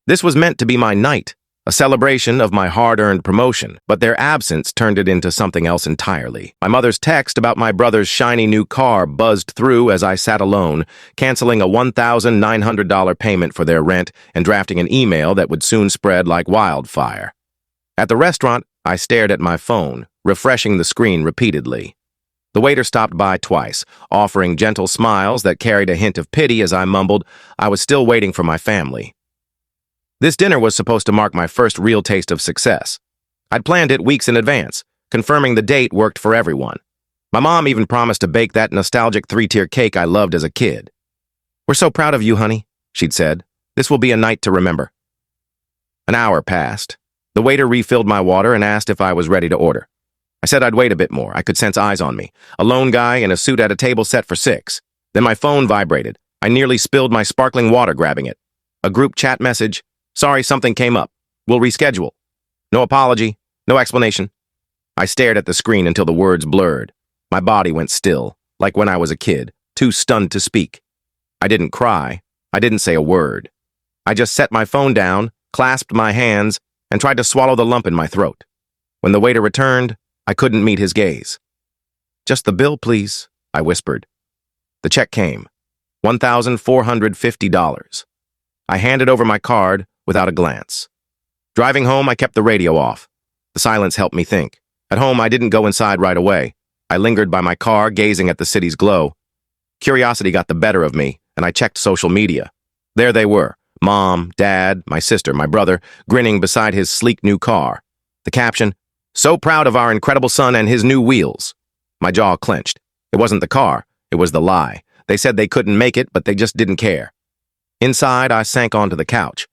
This was meant to be my night, a celebration of my hard-earned promotion, but their absence turned it into something else entirely. My mother's text about my brother's shiny new car buzzed through as I sat alone, canceling a $1,900 payment for their rent and drafting an email that would soon spread like wildfire. At the restaurant, I stared at my phone, refreshing the screen repeatedly. The waiter stopped by twice, offering gentle smiles that carried a hint of pity as I mumbled, I was still waiting for my family. This dinner was supposed to mark my first real taste of success. I'd planned it weeks in advance, confirming the date worked for everyone. My mom even promised to bake that nostalgic 3-tier cake I loved as a kid. "We're so proud of you, honey," she'd said. "This will be a night to remember." An hour passed. The waiter refilled my water and asked if I was ready to order. I said I'd wait a bit more. I could sense eyes on me. A lone guy in a suit at a table set for 6. Then my phone vibrated. I nearly spilled my sparkling water grabbing it. A group chat message. "Sorry, something came up. We'll reschedule." No apology, no explanation. I stared at the screen until the words blurred. My body went still, like when I was a kid, too stunned to speak. I didn't cry. I didn't say a word. I just set my phone down, clasped my hands, and tried to swallow the lump in my throat. When the waiter returned, I couldn't meet his gaze. "Just the bill, please," I whispered. The check came. $1,450. I handed over my card without a glance. Driving home, I kept the radio off. The silence helped me think. At home, I didn't go inside right away. I lingered by my car, gazing at the city's glow. Curiosity got the better of me, and I checked social media. There they were, Mom, Dad, my sister, my brother, grinning beside his sleek new car. The caption, "So proud of our incredible son and his new wheels." My jaw clenched. It wasn't the car, it was the lie. They said they couldn't make it, but they just didn't care. Inside, I sank onto the couch.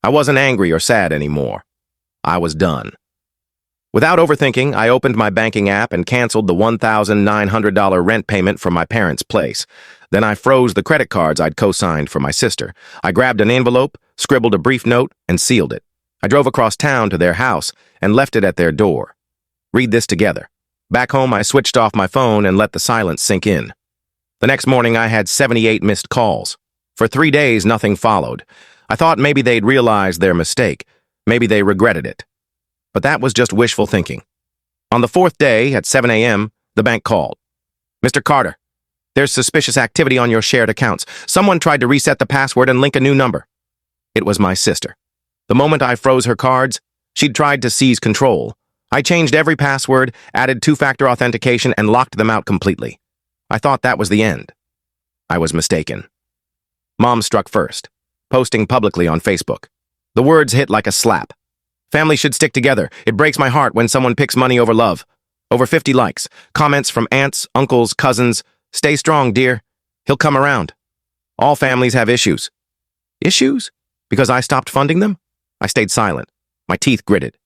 I wasn't angry or sad anymore. I was done. Without overthinking, I opened my banking app and canceled the $1,900 rent payment from my parents' place. Then I froze the credit cards I'd co-signed for my sister. I grabbed an envelope, scribbled a brief note, and sealed it. I drove across town to their house and left it at their door. Read this together. Back home, I switched off my phone and let the silence sink in. The next morning, I had 78 missed calls. For 3 days, nothing followed. I thought maybe they'd realized their mistake. Maybe they regretted it. But that was just wishful thinking. On the 4th day, at 7 a.m., the bank called. "Mr. Carter, there's suspicious activity on your shared accounts. Someone tried to reset the password and link a new number." It was my sister. The moment I froze her cards, she'd tried to seize control. I changed every password, added 2-factor authentication, and locked them out completely. I thought that was the end. I was mistaken. Mom struck first, posting publicly on Facebook. The words hit like a slap. "Families should stick together. It breaks my heart when someone picks money over love." Over 50 likes. Comments from aunts, uncles, cousins. "Stay strong, dear. He'll come around." All families have issues. Issues? Because I stopped funding them? I stayed silent. My teeth gritted.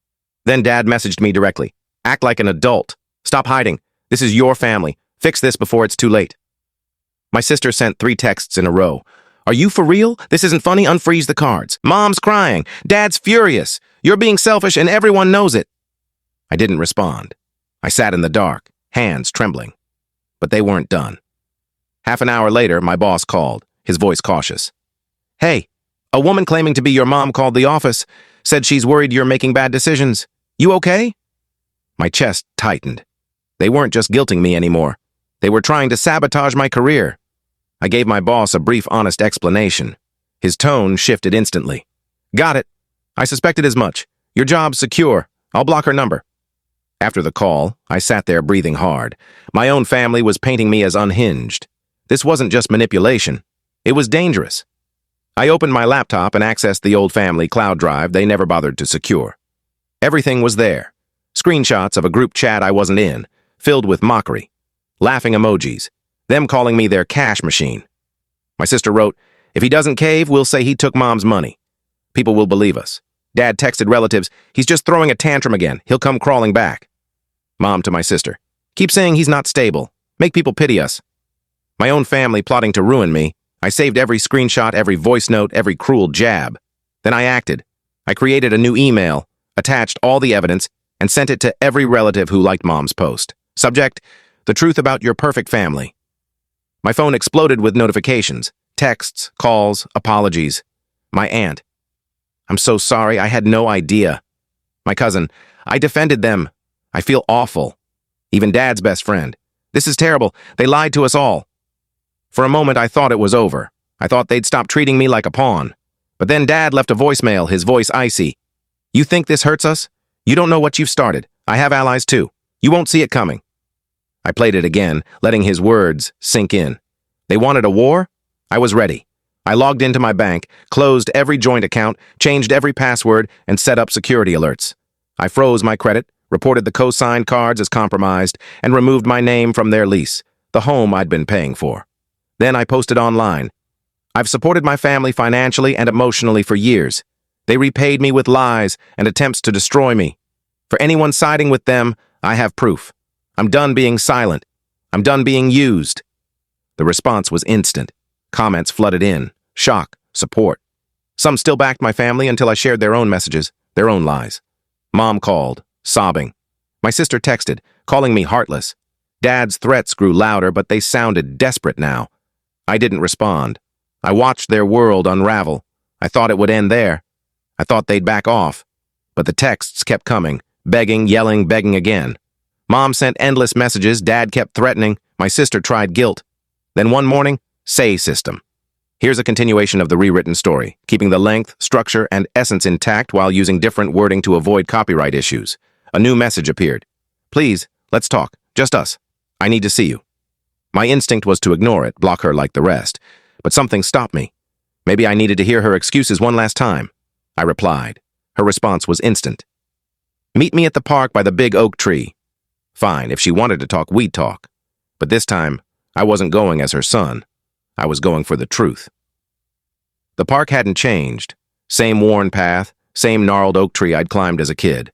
Then Dad messaged me directly. "Act like an adult. Stop hiding. This is your family. Fix this before it's too late." My sister sent 3 texts in a row. "Are you for real? This isn't funny. Unfreeze the cards. Mom's crying. Dad's furious. You're being selfish and everyone knows it." I didn't respond. I sat in the dark, hands trembling. But they weren't done. Half an hour later, my boss called, his voice cautious. "Hey, a woman claiming to be your mom called the office, said she's worried you're making bad decisions. You okay?" My chest tightened. They weren't just guilting me anymore. They were trying to sabotage my career. I gave my boss a brief, honest explanation. His tone shifted instantly. "Got it. I suspected as much. Your job's secure. I'll block her number." After the call, I sat there breathing hard. My own family was painting me as unhinged. This wasn't just manipulation. It was dangerous. I opened my laptop and accessed the old family cloud drive they never bothered to secure. Everything was there. Screenshots of a group chat I wasn't in, filled with mockery, laughing emojis, them calling me their cash machine. My sister wrote, "If he doesn't cave, we'll say he took Mom's money. People will believe us." Dad texted relatives, "He's just throwing a tantrum again. He'll come crawling back." Mom to my sister, "Keep saying he's not stable. Make people pity us." My own family plotting to ruin me. I saved every screenshot, every voice note, every cruel jab. Then I acted. I created a new email, attached all the evidence, and sent it to every relative who liked Mom's post. Subject, "The truth about your perfect family." My phone exploded with notifications, texts, calls, apologies. My aunt. I'm so sorry. I had no idea. My cousin, I defended them. I feel awful. Even Dad's best friend. This is terrible. They lied to us all. For a moment, I thought it was over. I thought they'd stop treating me like a pawn. But then Dad left a voicemail, his voice icy. You think this hurts us? You don't know what you've started. I have allies too. You won't see it coming. I played it again, letting his words sink in. They wanted a war? I was ready. I logged into my bank, closed every joint account, changed every password, and set up security alerts. I froze my credit, reported the co-signed cards as compromised, and removed my name from their lease, the home I'd been paying for. Then I posted online. I've supported my family financially and emotionally for years. They repaid me with lies and attempts to destroy me. For anyone siding with them, I have proof. I'm done being silent. I'm done being used. The response was instant. Comments flooded in. Shock, support. Some still backed my family until I shared their own messages, their own lies. Mom called, sobbing. My sister texted, calling me heartless. Dad's threats grew louder, but they sounded desperate now. I didn't respond. I watched their world unravel. I thought it would end there. I thought they'd back off. But the texts kept coming, begging, yelling, begging again. Mom sent endless messages, Dad kept threatening, my sister tried guilt. Then one morning, say system. Here's a continuation of the rewritten story, keeping the length, structure, and essence intact while using different wording to avoid copyright issues. A new message appeared. Please, let's talk. Just us. I need to see you. My instinct was to ignore it, block her like the rest. But something stopped me. Maybe I needed to hear her excuses one last time. I replied. Her response was instant. Meet me at the park by the big oak tree. Fine, if she wanted to talk, we'd talk. But this time, I wasn't going as her son. I was going for the truth. The park hadn't changed. Same worn path, same gnarled oak tree I'd climbed as a kid.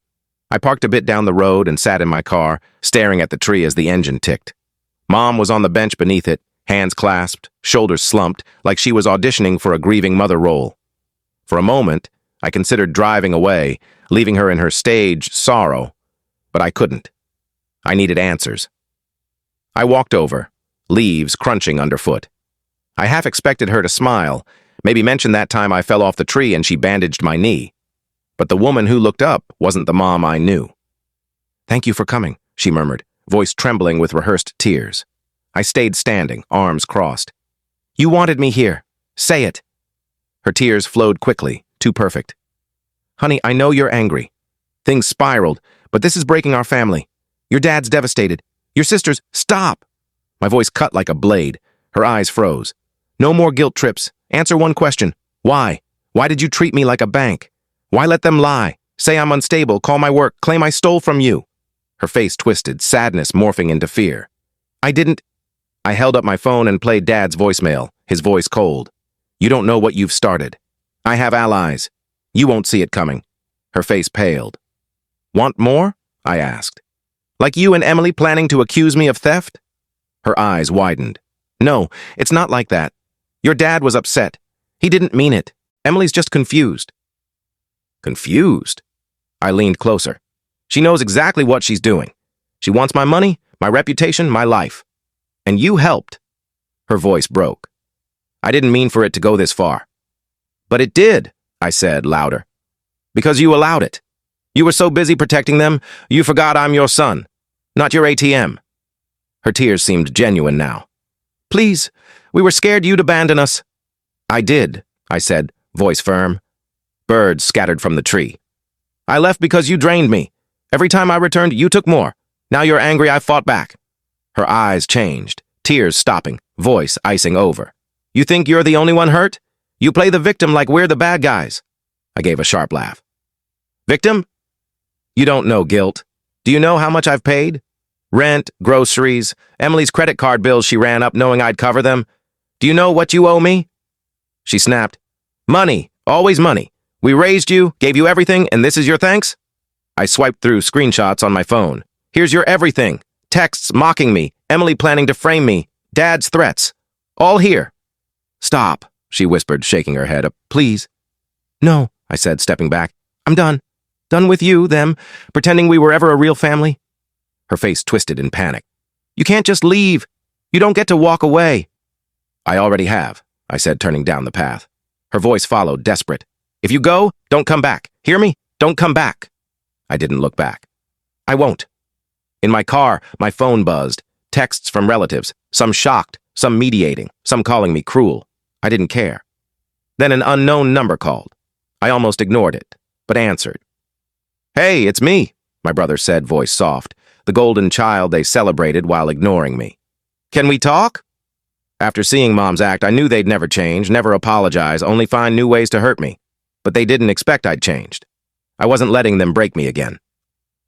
I parked a bit down the road and sat in my car, staring at the tree as the engine ticked. Mom was on the bench beneath it, hands clasped, shoulders slumped, like she was auditioning for a grieving mother role. For a moment, I considered driving away, leaving her in her stage sorrow, but I couldn't. I needed answers. I walked over, leaves crunching underfoot. I half expected her to smile, maybe mention that time I fell off the tree and she bandaged my knee. But the woman who looked up wasn't the mom I knew. Thank you for coming, she murmured, voice trembling with rehearsed tears. I stayed standing, arms crossed. You wanted me here. Say it. Her tears flowed quickly, too perfect. Honey, I know you're angry. Things spiraled, but this is breaking our family. Your dad's devastated. Your sister's— Stop! My voice cut like a blade. Her eyes froze. No more guilt trips. Answer one question. Why? Why did you treat me like a bank? Why let them lie? Say I'm unstable, call my work, claim I stole from you. Her face twisted, sadness morphing into fear. I didn't— I held up my phone and played Dad's voicemail, his voice cold. You don't know what you've started. I have allies. You won't see it coming. Her face paled. Want more? I asked. Like you and Emily planning to accuse me of theft? Her eyes widened. No, it's not like that. Your dad was upset. He didn't mean it. Emily's just confused. Confused? I leaned closer. She knows exactly what she's doing. She wants my money, my reputation, my life. And you helped. Her voice broke. I didn't mean for it to go this far. But it did, I said, louder. Because you allowed it. You were so busy protecting them, you forgot I'm your son, not your ATM. Her tears seemed genuine now. Please, we were scared you'd abandon us. I did, I said, voice firm. Birds scattered from the tree. I left because you drained me. Every time I returned, you took more. Now you're angry I fought back. Her eyes changed, tears stopping, voice icing over. You think you're the only one hurt? You play the victim like we're the bad guys. I gave a sharp laugh. Victim? You don't know guilt. Do you know how much I've paid? Rent, groceries, Emily's credit card bills she ran up knowing I'd cover them. Do you know what you owe me? She snapped. Money, always money. We raised you, gave you everything, and this is your thanks? I swiped through screenshots on my phone. Here's your everything. Texts mocking me, Emily planning to frame me, Dad's threats. All here. Stop, she whispered, shaking her head. Please. No, I said, stepping back. I'm done. Done with you, them, pretending we were ever a real family. Her face twisted in panic. You can't just leave. You don't get to walk away. I already have, I said, turning down the path. Her voice followed, desperate. If you go, don't come back. Hear me? Don't come back. I didn't look back. I won't. In my car, my phone buzzed. Texts from relatives, some shocked, some mediating, some calling me cruel. I didn't care. Then an unknown number called. I almost ignored it, but answered. "Hey, it's me," my brother said, voice soft, the golden child they celebrated while ignoring me. "Can we talk?" After seeing Mom's act, I knew they'd never change, never apologize, only find new ways to hurt me. But they didn't expect I'd changed. I wasn't letting them break me again.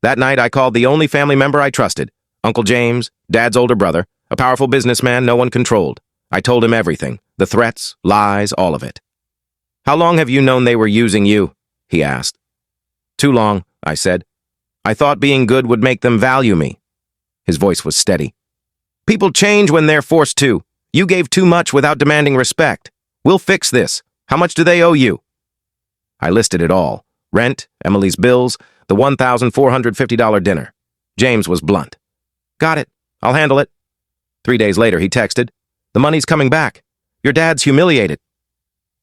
That night, I called the only family member I trusted, Uncle James, Dad's older brother, a powerful businessman no one controlled. I told him everything, the threats, lies, all of it. "How long have you known they were using you?" he asked. "Too long," I said. "I thought being good would make them value me." His voice was steady. "People change when they're forced to. You gave too much without demanding respect. We'll fix this. How much do they owe you?" I listed it all. Rent, Emily's bills, the $1,450 dinner. James was blunt. "Got it. I'll handle it." 3 days later, he texted, "The money's coming back. Your dad's humiliated."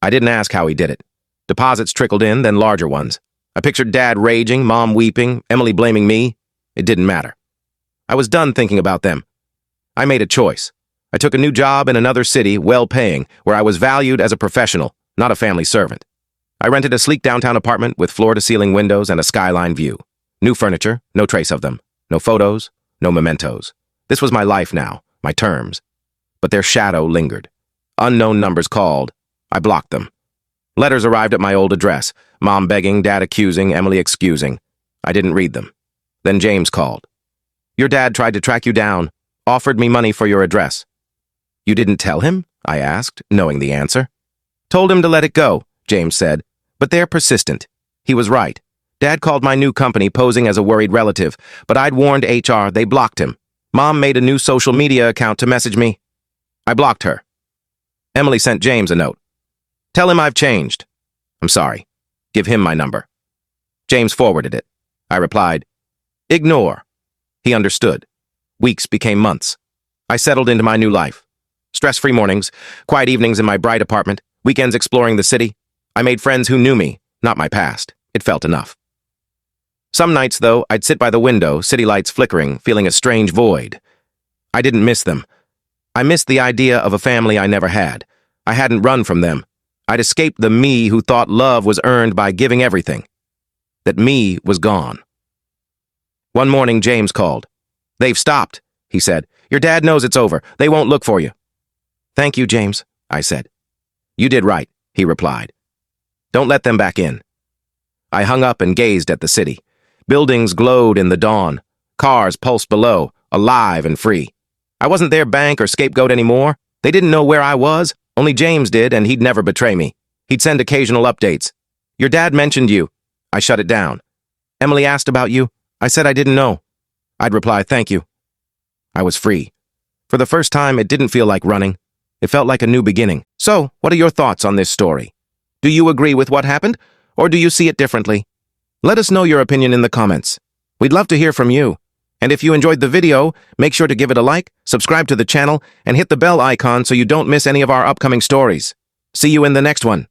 I didn't ask how he did it. Deposits trickled in, then larger ones. I pictured Dad raging, Mom weeping, Emily blaming me. It didn't matter. I was done thinking about them. I made a choice. I took a new job in another city, well-paying, where I was valued as a professional, not a family servant. I rented a sleek downtown apartment with floor-to-ceiling windows and a skyline view. New furniture, no trace of them. No photos, no mementos. This was my life now, my terms. But their shadow lingered. Unknown numbers called. I blocked them. Letters arrived at my old address. Mom begging, Dad accusing, Emily excusing. I didn't read them. Then James called. "Your dad tried to track you down, offered me money for your address." "You didn't tell him?" I asked, knowing the answer. "Told him to let it go," James said. "But they're persistent." He was right. Dad called my new company posing as a worried relative, but I'd warned HR they blocked him. Mom made a new social media account to message me. I blocked her. Emily sent James a note. "Tell him I've changed." "I'm sorry. Give him my number." James forwarded it. I replied, "Ignore." He understood. Weeks became months. I settled into my new life. Stress-free mornings, quiet evenings in my bright apartment, weekends exploring the city. I made friends who knew me, not my past. It felt enough. Some nights, though, I'd sit by the window, city lights flickering, feeling a strange void. I didn't miss them. I missed the idea of a family I never had. I hadn't run from them. I'd escaped the me who thought love was earned by giving everything. That me was gone. One morning, James called. "They've stopped," he said. "Your dad knows it's over. They won't look for you." "Thank you, James," I said. "You did right," he replied. "Don't let them back in." I hung up and gazed at the city. Buildings glowed in the dawn. Cars pulsed below, alive and free. I wasn't their bank or scapegoat anymore. They didn't know where I was. Only James did, and he'd never betray me. He'd send occasional updates. "Your dad mentioned you." I shut it down. "Emily asked about you." I said I didn't know. I'd reply, "Thank you." I was free. For the first time, it didn't feel like running. It felt like a new beginning. So, what are your thoughts on this story? Do you agree with what happened, or do you see it differently? Let us know your opinion in the comments. We'd love to hear from you. And if you enjoyed the video, make sure to give it a like, subscribe to the channel, and hit the bell icon so you don't miss any of our upcoming stories. See you in the next one.